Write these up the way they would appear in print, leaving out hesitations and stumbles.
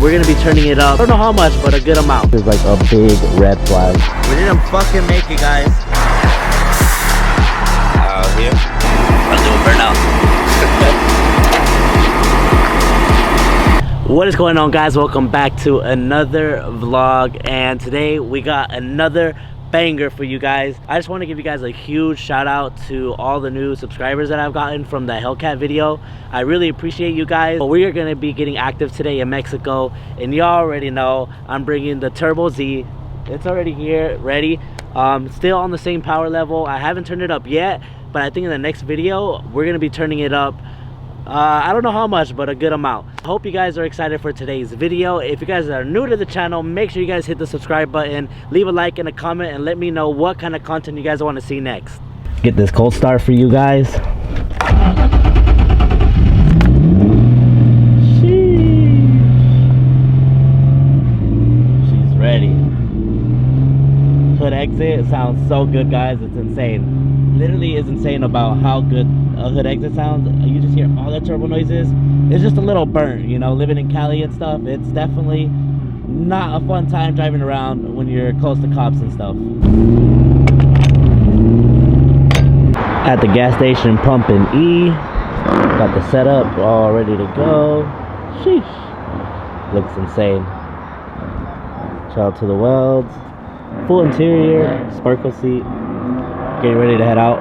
we're gonna be turning it up. I don't know how much, but a good amount. There's like a big red flag. We didn't fucking make it, guys. Here. Let's do a burnout. What is going on, guys? Welcome back to another vlog, and today we got another banger for you guys. I just want to give you guys a huge shout out to all the new subscribers that I've gotten from the Hellcat video. I really appreciate you guys. But we are going to be getting active today in Mexico, and y'all already know I'm bringing the Turbo Z. It's already here, ready. Still on the same power level. I haven't turned it up yet, but I think in the next video we're going to be turning it up. I don't know how much, but a good amount. I hope you guys are excited for today's video. If you guys are new to the channel, make sure you guys hit the subscribe button, leave a like and a comment, and let me know what kind of content you guys want to see next. Get this cold start for you guys. She's ready. Hood exit sounds so good, guys. It's insane. Literally is insane about how good a hood exit sounds. You just hear all the turbo noises. It's just a little burnt, you know, living in Cali and stuff. It's definitely not a fun time driving around when you're close to cops and stuff. At the gas station pumping E. Got the setup all ready to go. Sheesh. Looks insane. Shout out to the welds. Full interior, sparkle seat. Getting ready to head out.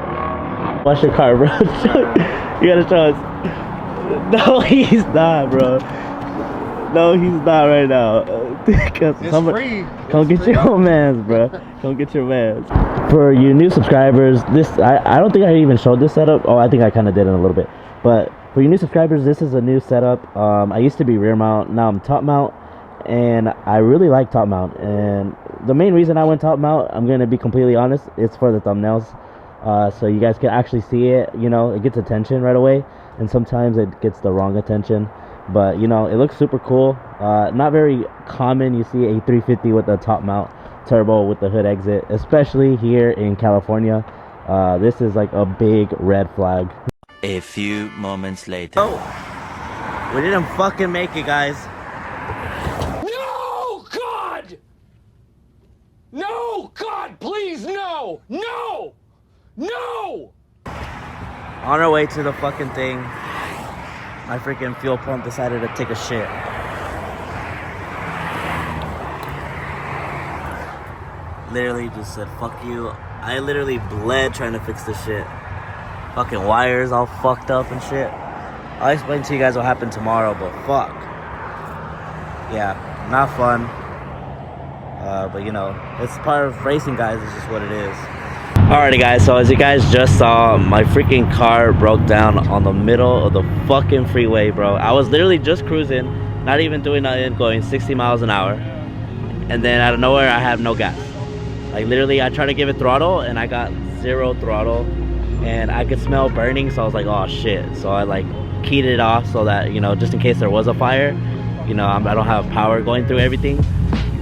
Watch your car, bro. You gotta show us. No, he's not, bro. No, he's not right now. Come get your mans, bro. Come get your mans. For you new subscribers, this I don't think I even showed this setup. Oh, I think I kind of did in a little bit. But for you new subscribers, this is a new setup. I used to be rear mount. Now I'm top mount. And I really like top mount, and the main reason I went top mount, I'm gonna be completely honest, it's for the thumbnails, so you guys can actually see it. You know, it gets attention right away, and sometimes it gets the wrong attention, but you know, it looks super cool. Not very common you see a 350 with a top mount turbo with the hood exit, especially here in California. This is like a big red flag. A few moments later. Oh, we didn't fucking make it, guys. No, God, please, no! No! No! On our way to the fucking thing, my freaking fuel pump decided to take a shit. Literally just said, fuck you. I literally bled trying to fix this shit. Fucking wires all fucked up and shit. I'll explain to you guys what happened tomorrow, but fuck. Yeah, not fun. But you know, it's part of racing, guys. It's just what it is. Alrighty, guys, so as you guys just saw, my freaking car broke down on the middle of the fucking freeway, bro. I was literally just cruising, not even doing nothing, going 60 miles an hour, and then out of nowhere I have no gas. Like literally I tried to give it throttle and I got zero throttle, and I could smell burning, so I was like, oh shit. So I like keyed it off so that, you know, just in case there was a fire, you know, I don't have power going through everything.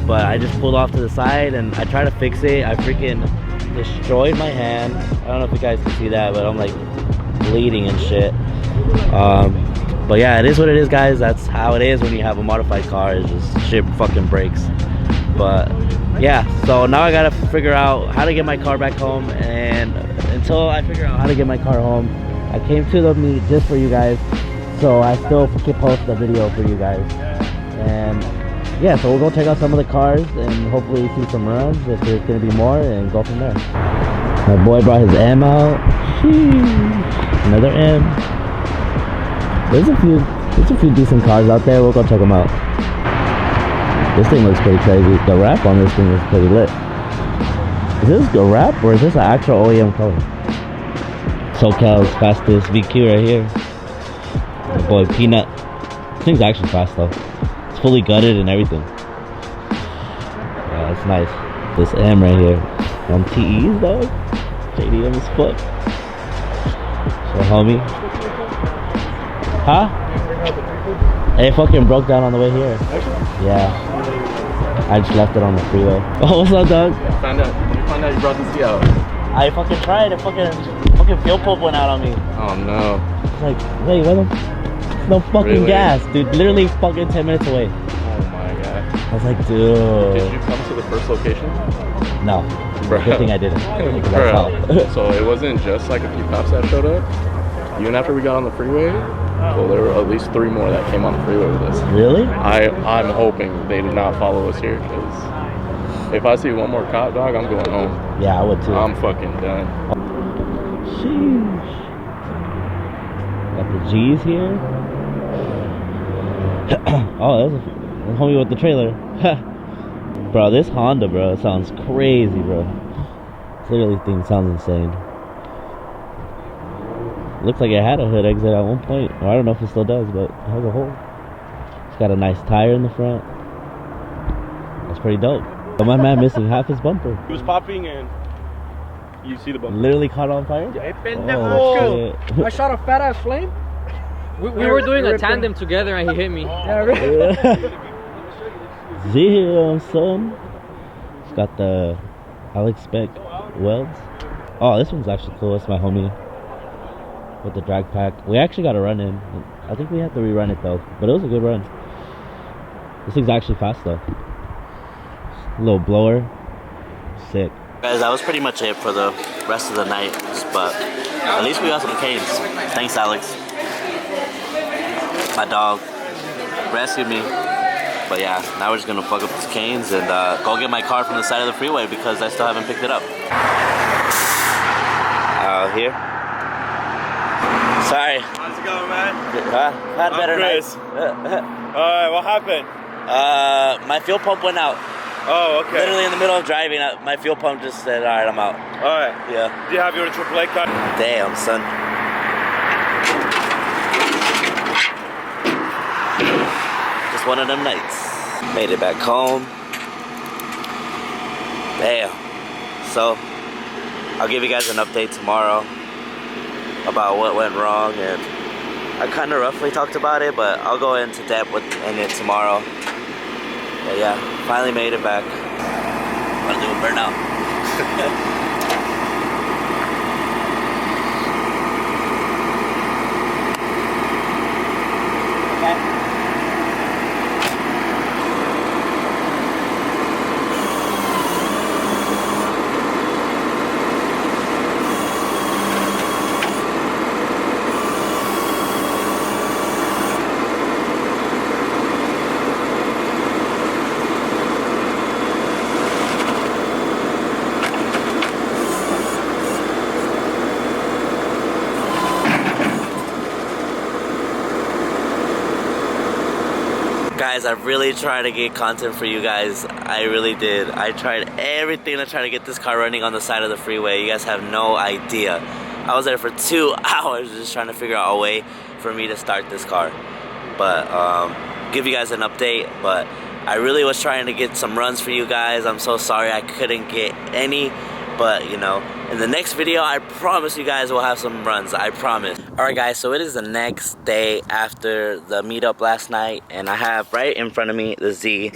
But I just pulled off to the side and I tried to fix it. I freaking destroyed my hand. I don't know if you guys can see that, but I'm like bleeding and shit. But yeah, it is what it is, guys. That's how it is when you have a modified car. It's just shit fucking breaks. But yeah, so now I gotta figure out how to get my car back home. And until I figure out how to get my car home, I came to the meet just for you guys. So I still can post the video for you guys. And yeah, so we'll go check out some of the cars and hopefully see some runs if there's gonna be more, and go from there. My boy brought his M out. Sheesh. Another M. There's a few decent cars out there. We'll go check them out. This thing looks pretty crazy. The wrap on this thing is pretty lit. Is this a wrap or is this an actual OEM color? SoCal's fastest VQ right here. My boy Peanut. This thing's actually fast though. Fully gutted and everything. Yeah, that's nice. This M right here on TEs, dog. JDM as fuck. So homie. Huh? It fucking broke down on the way here. Yeah. I just left it on the freeway. Oh, what's up, dog? Found out you brought this key out. I fucking tried it. Fucking fuel pump went out on me. Oh no. It's like, wait, what the? No fucking gas, dude. Literally fucking 10 minutes away. Oh my I was like, dude. Did you come to the first location? No. Bruh. Good thing I didn't. Because I Bruh. So it wasn't just like a few cops that showed up. Even after we got on the freeway, well, there were at least 3 more that came on the freeway with us. Really? I'm hoping they did not follow us here, because if I see one more cop, dog, I'm going home. Yeah, I would too. I'm fucking done. Sheesh. Got the G's here. Oh, that's a homie with the trailer. Bro, this Honda, bro, sounds crazy, bro. This literally thing sounds insane. Looks like it had a hood exit at one point. Or I don't know if it still does, but it has a hole. It's got a nice tire in the front. That's pretty dope. But my man missing half his bumper. He was popping and you see the bumper. Literally caught on fire? Oh, shit. I shot a fat ass flame. We were doing a tandem together and he hit me. Yeah, really? Damn, son. It's got the Alex Spec welds. Oh, this one's actually cool. It's my homie with the drag pack. We actually got a run in. I think we had to rerun it though, but it was a good run. This thing's actually fast though. A little blower. Sick. Guys, that was pretty much it for the rest of the night, but at least we got some canes. Thanks, Alex. My dog rescued me. But yeah, now we're just gonna fuck up these canes and go get my car from the side of the freeway because I still haven't picked it up. Out here. Sorry. How's it going, man? Had better Chris. Alright, what happened? My fuel pump went out. Oh, okay. Literally in the middle of driving, my fuel pump just said, alright, I'm out. Alright. Yeah. Do you have your AAA card? Damn, son. Just one of them nights. Made it back home. Damn. So, I'll give you guys an update tomorrow about what went wrong, and I kind of roughly talked about it, but I'll go into depth in it tomorrow. But yeah, finally made it back. I'm gonna do a burnout. Guys, I really tried to get content for you guys. I really did. I tried everything to try to get this car running on the side of the freeway. You guys have no idea. I was there for 2 hours just trying to figure out a way for me to start this car. But give you guys an update. But I really was trying to get some runs for you guys. I'm so sorry I couldn't get any. But, you know, in the next video, I promise you guys will have some runs. I promise. Alright guys, so it is the next day after the meetup last night. And I have right in front of me the Z.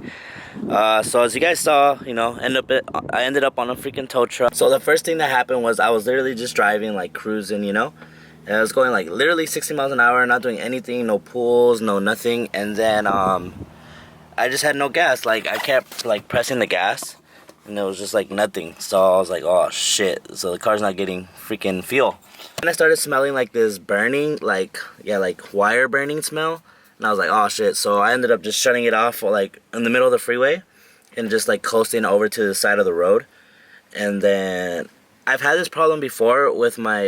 So as you guys saw, you know, I ended up on a freaking tow truck. So the first thing that happened was I was literally just driving, like cruising, you know. And I was going like literally 60 miles an hour, not doing anything, no pulls, no nothing. And then I just had no gas. Like I kept like pressing the gas. And it was just like nothing. So I was like, oh shit. So the car's not getting freaking fuel. And I started smelling like this burning, like wire burning smell. And I was like, oh shit. So I ended up just shutting it off like in the middle of the freeway and just like coasting over to the side of the road. And then I've had this problem before with my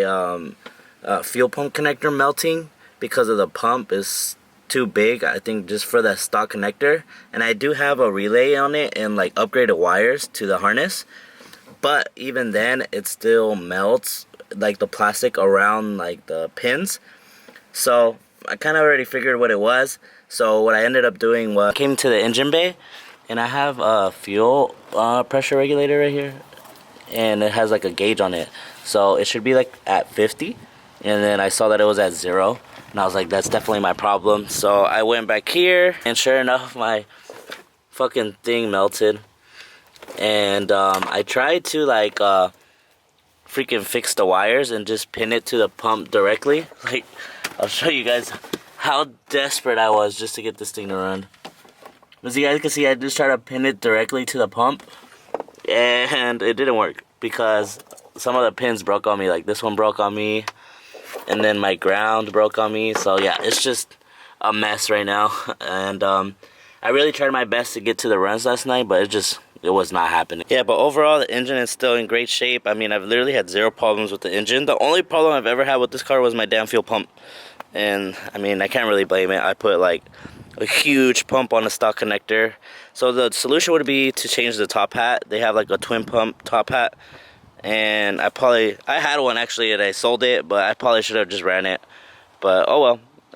fuel pump connector melting because of the pump is too big, I think, just for that stock connector. And I do have a relay on it and like upgraded wires to the harness, but even then it still melts like the plastic around like the pins. So I kind of already figured what it was. So what I ended up doing was I came to the engine bay, and I have a fuel pressure regulator right here, and it has like a gauge on it, so it should be like at 50. And then I saw that it was at 0. And I was like, that's definitely my problem. So I went back here, and sure enough, my fucking thing melted. And I tried to like freaking fix the wires and just pin it to the pump directly. Like, I'll show you guys how desperate I was just to get this thing to run. As you guys can see, I just tried to pin it directly to the pump, and it didn't work because some of the pins broke on me. Like this one broke on me, and then my ground broke on me. So yeah, it's just a mess right now. And I really tried my best to get to the runs last night, but it was not happening. Yeah, but overall the engine is still in great shape. I mean, I've literally had zero problems with the engine. The only problem I've ever had with this car was my damn fuel pump. And I mean, I can't really blame it. I put like a huge pump on the stock connector. So the solution would be to change the top hat. They have like a twin pump top hat, and I had one actually and I sold it, but I probably should have just ran it. But oh well.